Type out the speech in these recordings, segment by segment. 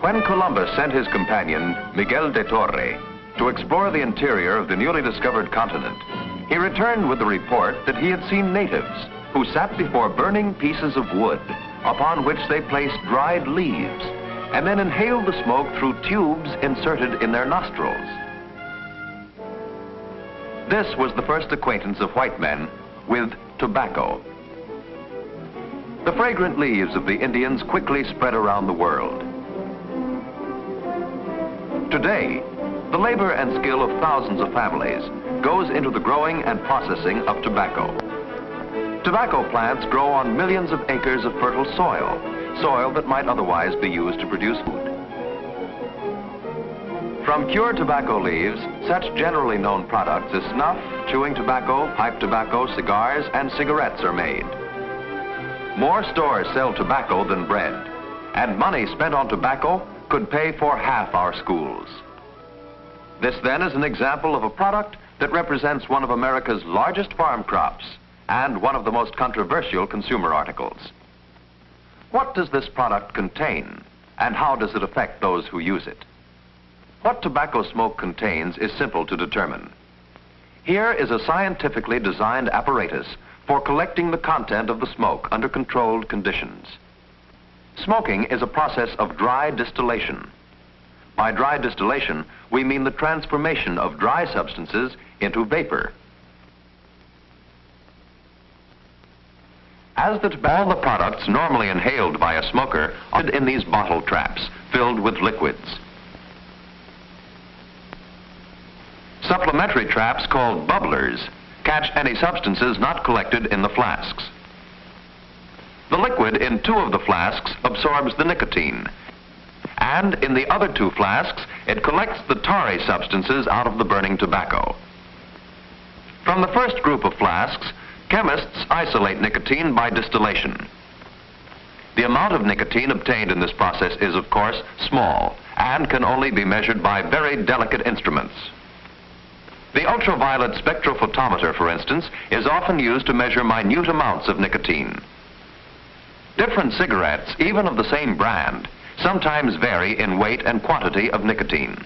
When Columbus sent his companion, Miguel de Torre, to explore the interior of the newly discovered continent, he returned with the report that he had seen natives who sat before burning pieces of wood upon which they placed dried leaves and then inhaled the smoke through tubes inserted in their nostrils. This was the first acquaintance of white men with tobacco. The fragrant leaves of the Indians quickly spread around the world. Today, the labor and skill of thousands of families goes into the growing and processing of tobacco. Tobacco plants grow on millions of acres of fertile soil that might otherwise be used to produce food. From cured tobacco leaves, such generally known products as snuff, chewing tobacco, pipe tobacco, cigars, and cigarettes are made. More stores sell tobacco than bread, and money spent on tobacco could pay for half our schools. This then is an example of a product that represents one of America's largest farm crops and one of the most controversial consumer articles. What does this product contain, and how does it affect those who use it? What tobacco smoke contains is simple to determine. Here is a scientifically designed apparatus for collecting the content of the smoke under controlled conditions. Smoking is a process of dry distillation. By dry distillation, we mean the transformation of dry substances into vapor. All the products normally inhaled by a smoker are in these bottle traps filled with liquids. Supplementary traps called bubblers catch any substances not collected in the flasks. The liquid in 2 of the flasks absorbs the nicotine, and in the other 2 flasks, it collects the tarry substances out of the burning tobacco. From the first group of flasks, chemists isolate nicotine by distillation. The amount of nicotine obtained in this process is, of course, small and can only be measured by very delicate instruments. The ultraviolet spectrophotometer, for instance, is often used to measure minute amounts of nicotine. Different cigarettes, even of the same brand, sometimes vary in weight and quantity of nicotine.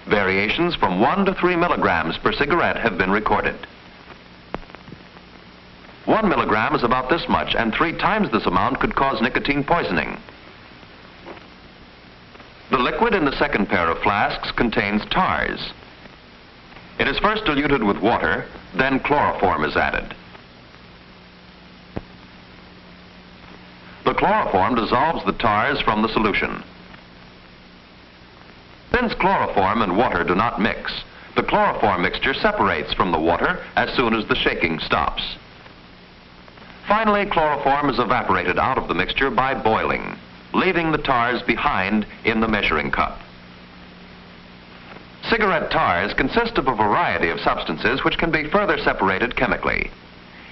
Variations from 1 to 3 milligrams per cigarette have been recorded. 1 milligram is about this much, and 3 times this amount could cause nicotine poisoning. The liquid in the second pair of flasks contains tars. It is first diluted with water, then chloroform is added. The chloroform dissolves the tars from the solution. Since chloroform and water do not mix, the chloroform mixture separates from the water as soon as the shaking stops. Finally, chloroform is evaporated out of the mixture by boiling, leaving the tars behind in the measuring cup. Cigarette tars consist of a variety of substances which can be further separated chemically.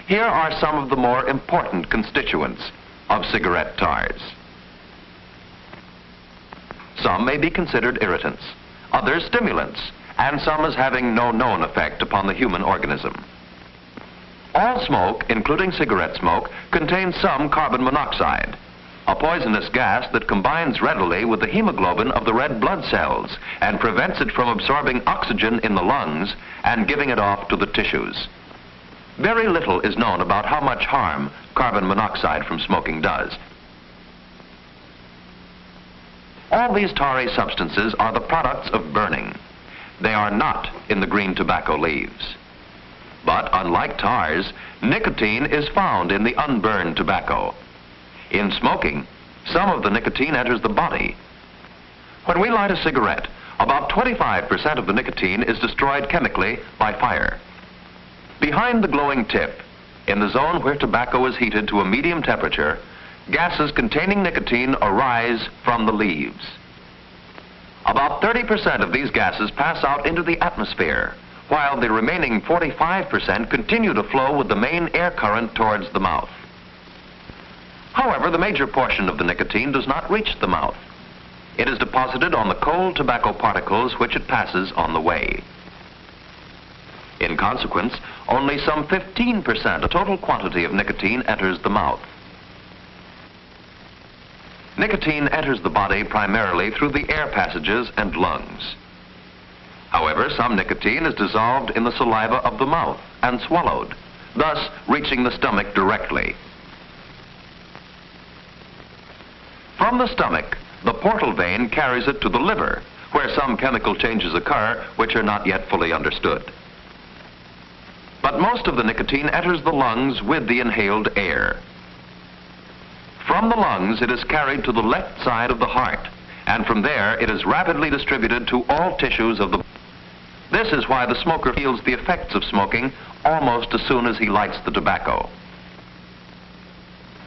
Here are some of the more important constituents of cigarette tars. Some may be considered irritants, others stimulants, and some as having no known effect upon the human organism. All smoke, including cigarette smoke, contains some carbon monoxide, a poisonous gas that combines readily with the hemoglobin of the red blood cells and prevents it from absorbing oxygen in the lungs and giving it off to the tissues. Very little is known about how much harm carbon monoxide from smoking does. All these tarry substances are the products of burning. They are not in the green tobacco leaves. But unlike tars, nicotine is found in the unburned tobacco. In smoking, some of the nicotine enters the body. When we light a cigarette, about 25% of the nicotine is destroyed chemically by fire. Behind the glowing tip, in the zone where tobacco is heated to a medium temperature, gases containing nicotine arise from the leaves. About 30% of these gases pass out into the atmosphere, while the remaining 45% continue to flow with the main air current towards the mouth. However, the major portion of the nicotine does not reach the mouth. It is deposited on the cold tobacco particles which it passes on the way. In consequence, only some 15% of total quantity of nicotine enters the mouth. Nicotine enters the body primarily through the air passages and lungs. However, some nicotine is dissolved in the saliva of the mouth and swallowed, thus reaching the stomach directly. From the stomach, the portal vein carries it to the liver, where some chemical changes occur which are not yet fully understood. But most of the nicotine enters the lungs with the inhaled air. From the lungs, it is carried to the left side of the heart, and from there it is rapidly distributed to all tissues of the body. This is why the smoker feels the effects of smoking almost as soon as he lights the tobacco.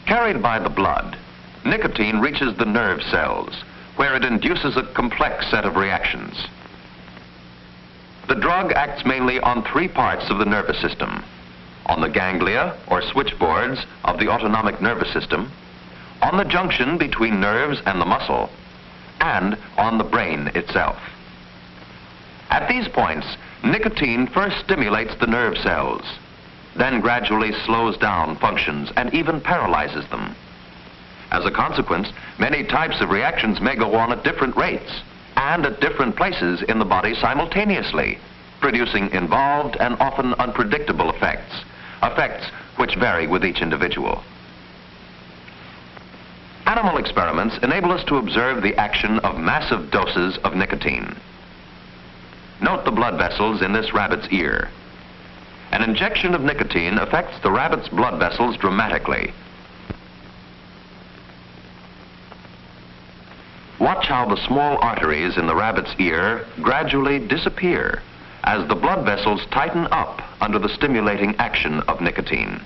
Carried by the blood, nicotine reaches the nerve cells, where it induces a complex set of reactions. The drug acts mainly on three parts of the nervous system: on the ganglia, or switchboards, of the autonomic nervous system, on the junction between nerves and the muscle, and on the brain itself. At these points, nicotine first stimulates the nerve cells, then gradually slows down functions and even paralyzes them. As a consequence, many types of reactions may go on at different rates and at different places in the body simultaneously, producing involved and often unpredictable effects which vary with each individual. Animal experiments enable us to observe the action of massive doses of nicotine. Note the blood vessels in this rabbit's ear. An injection of nicotine affects the rabbit's blood vessels dramatically. Watch how the small arteries in the rabbit's ear gradually disappear as the blood vessels tighten up under the stimulating action of nicotine.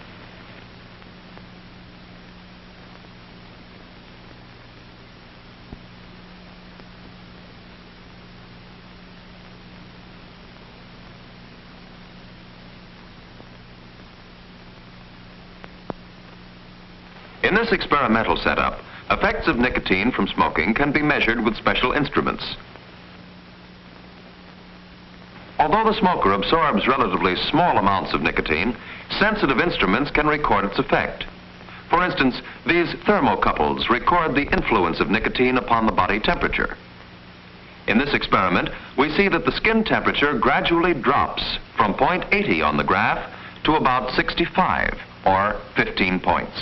In this experimental setup, effects of nicotine from smoking can be measured with special instruments. Although the smoker absorbs relatively small amounts of nicotine, sensitive instruments can record its effect. For instance, these thermocouples record the influence of nicotine upon the body temperature. In this experiment, we see that the skin temperature gradually drops from point 80 on the graph to about 65, or 15 points.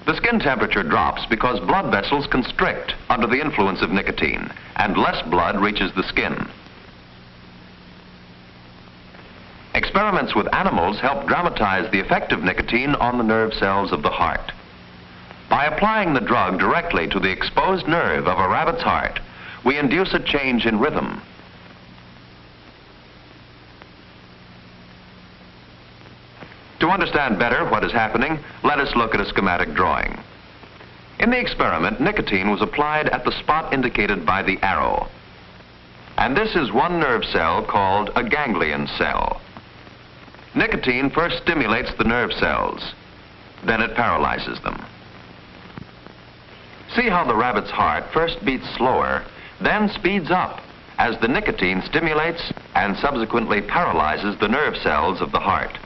The skin temperature drops because blood vessels constrict under the influence of nicotine, and less blood reaches the skin. Experiments with animals help dramatize the effect of nicotine on the nerve cells of the heart. By applying the drug directly to the exposed nerve of a rabbit's heart, we induce a change in rhythm. To understand better what is happening, let us look at a schematic drawing. In the experiment, nicotine was applied at the spot indicated by the arrow. And this is one nerve cell called a ganglion cell. Nicotine first stimulates the nerve cells, then it paralyzes them. See how the rabbit's heart first beats slower, then speeds up as the nicotine stimulates and subsequently paralyzes the nerve cells of the heart.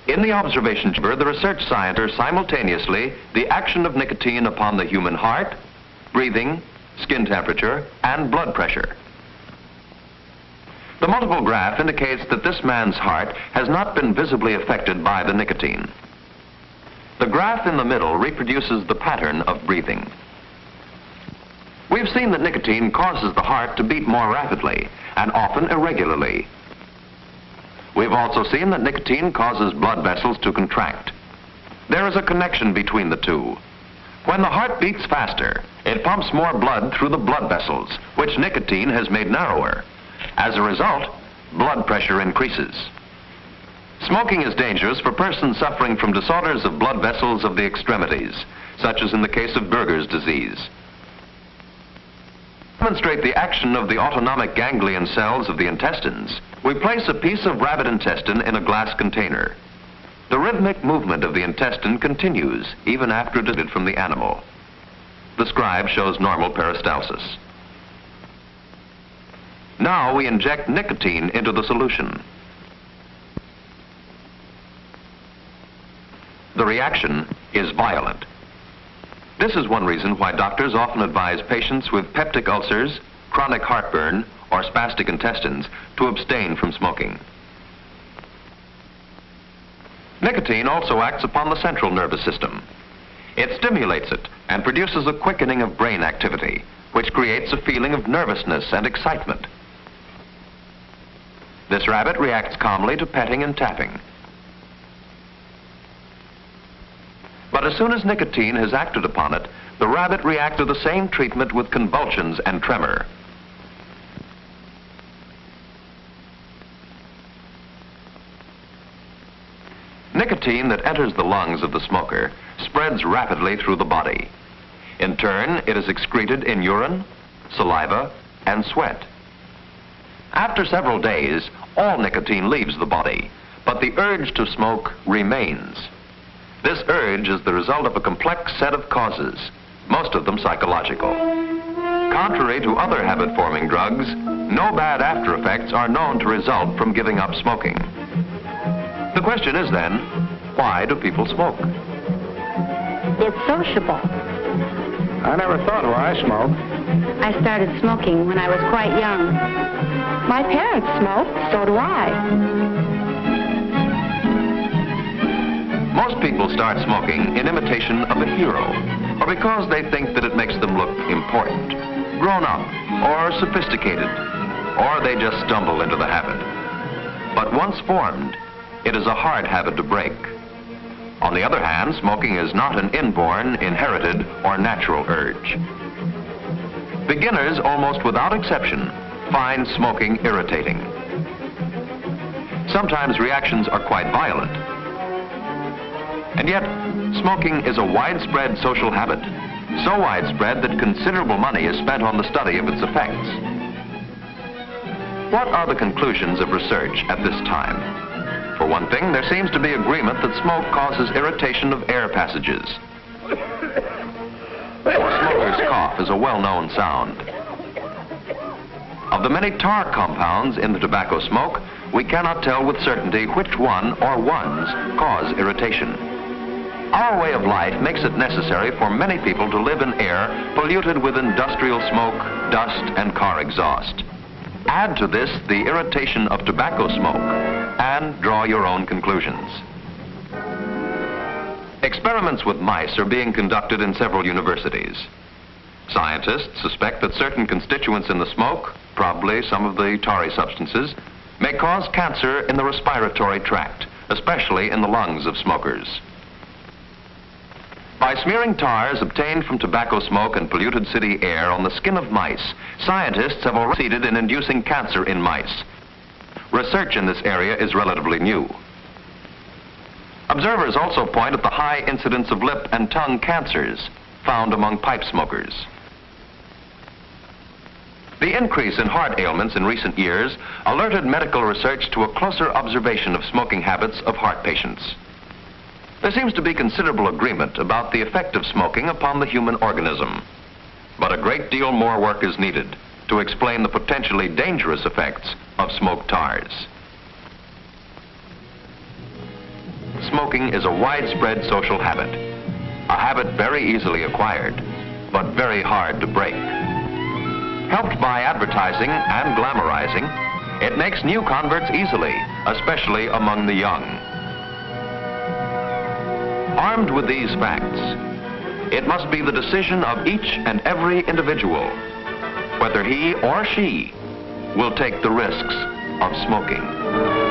In the observation chamber, the research scientists simultaneously the action of nicotine upon the human heart, breathing, skin temperature, and blood pressure. The multiple graph indicates that this man's heart has not been visibly affected by the nicotine. The graph in the middle reproduces the pattern of breathing. We've seen that nicotine causes the heart to beat more rapidly and often irregularly. We've also seen that nicotine causes blood vessels to contract. There is a connection between the two. When the heart beats faster, it pumps more blood through the blood vessels, which nicotine has made narrower. As a result, blood pressure increases. Smoking is dangerous for persons suffering from disorders of blood vessels of the extremities, such as in the case of Buerger's disease. To demonstrate the action of the autonomic ganglion cells of the intestines, we place a piece of rabbit intestine in a glass container. The rhythmic movement of the intestine continues even after deleted from the animal. The scribe shows normal peristalsis. Now we inject nicotine into the solution. The reaction is violent. This is one reason why doctors often advise patients with peptic ulcers, chronic heartburn, or spastic intestines to abstain from smoking. Nicotine also acts upon the central nervous system. It stimulates it and produces a quickening of brain activity, which creates a feeling of nervousness and excitement. This rabbit reacts calmly to petting and tapping. But as soon as nicotine has acted upon it, the rabbit reacts to the same treatment with convulsions and tremor. Nicotine that enters the lungs of the smoker spreads rapidly through the body. In turn, it is excreted in urine, saliva, and sweat. After several days, all nicotine leaves the body, but the urge to smoke remains. This urge is the result of a complex set of causes, most of them psychological. Contrary to other habit-forming drugs, no bad after effects are known to result from giving up smoking. The question is then, why do people smoke? It's sociable. I never thought why I smoked. I started smoking when I was quite young. My parents smoked, so do I. Most people start smoking in imitation of a hero, or because they think that it makes them look important, grown up, or sophisticated, or they just stumble into the habit. But once formed, it is a hard habit to break. On the other hand, smoking is not an inborn, inherited, or natural urge. Beginners, almost without exception, find smoking irritating. Sometimes reactions are quite violent. And yet, smoking is a widespread social habit, so widespread that considerable money is spent on the study of its effects. What are the conclusions of research at this time? For one thing, there seems to be agreement that smoke causes irritation of air passages. A smoker's cough is a well-known sound. Of the many tar compounds in the tobacco smoke, we cannot tell with certainty which one or ones cause irritation. Our way of life makes it necessary for many people to live in air polluted with industrial smoke, dust, and car exhaust. Add to this the irritation of tobacco smoke, and draw your own conclusions. Experiments with mice are being conducted in several universities. Scientists suspect that certain constituents in the smoke, probably some of the tarry substances, may cause cancer in the respiratory tract, especially in the lungs of smokers. By smearing tars obtained from tobacco smoke and polluted city air on the skin of mice, scientists have already succeeded in inducing cancer in mice. Research in this area is relatively new. Observers also point at the high incidence of lip and tongue cancers found among pipe smokers. The increase in heart ailments in recent years alerted medical research to a closer observation of smoking habits of heart patients. There seems to be considerable agreement about the effect of smoking upon the human organism, but a great deal more work is needed to explain the potentially dangerous effects of smoke tars. Smoking is a widespread social habit, a habit very easily acquired, but very hard to break. Helped by advertising and glamorizing, it makes new converts easily, especially among the young. Armed with these facts, it must be the decision of each and every individual whether he or she will take the risks of smoking.